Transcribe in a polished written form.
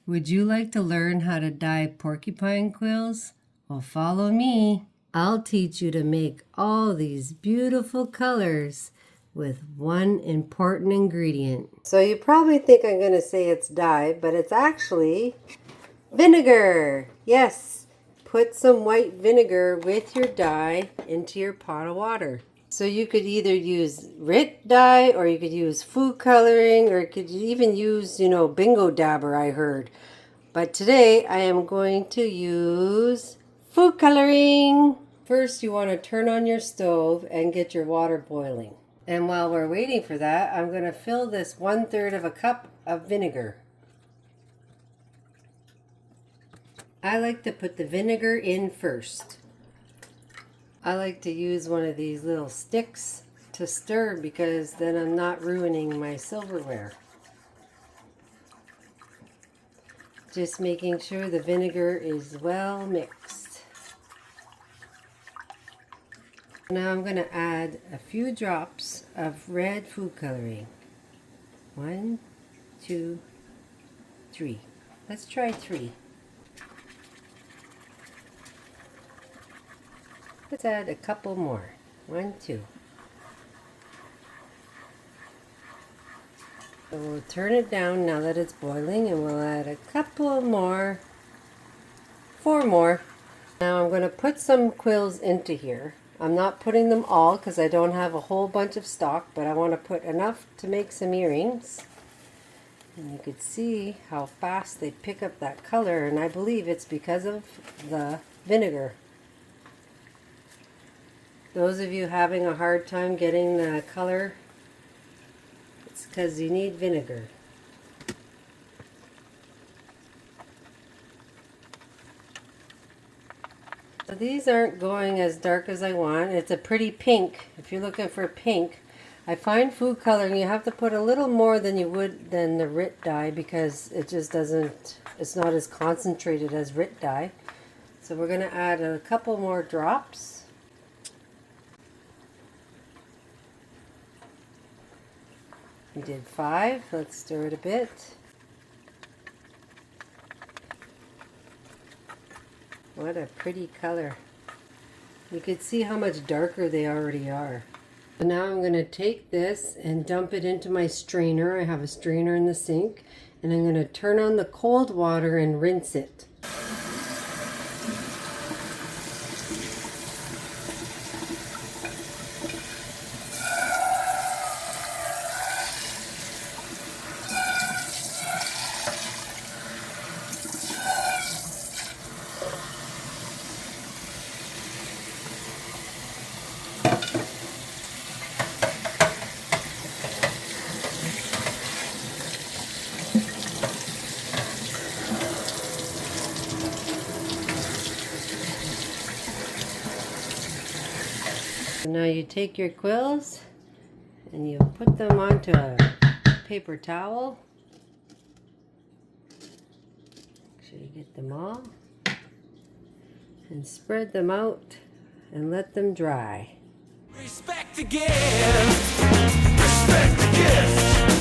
Would you like to learn how to dye porcupine quills? Well, follow me. I'll teach you to make all these beautiful colors with one important ingredient. So you probably think I'm going to say it's dye, but it's actually vinegar. Yes, put some white vinegar with your dye into your pot of water. So you could either use RIT dye, or you could use food coloring, or you could even use, bingo dabber, I heard. But today I am going to use food coloring. First, you want to turn on your stove and get your water boiling. And while we're waiting for that, I'm going to fill this 1/3 of a cup of vinegar. I like to put the vinegar in first. I like to use one of these little sticks to stir because then I'm not ruining my silverware. Just making sure the vinegar is well mixed. Now I'm going to add a few drops of red food coloring. 1, 2, 3. Let's try 3. Let's add a couple more. 1, 2. So we'll turn it down now that it's boiling, and we'll add a couple more. 4 more. Now I'm going to put some quills into here. I'm not putting them all because I don't have a whole bunch of stock, but I want to put enough to make some earrings. And you could see how fast they pick up that color, and I believe it's because of the vinegar. Those of you having a hard time getting the color, it's because you need vinegar. So these aren't going as dark as I want. It's a pretty pink. If you're looking for pink, I find food coloring you have to put a little more than you would than the RIT dye because it just doesn't, it's not as concentrated as RIT dye. So we're going to add a couple more drops. We did 5. Let's stir it a bit. What a pretty color. You can see how much darker they already are. So now I'm going to take this and dump it into my strainer. I have a strainer in the sink, and I'm going to turn on the cold water and rinse it. Now you take your quills and you put them onto a paper towel. Make sure you get them all. And spread them out and let them dry. Respect the gift. Respect the gift.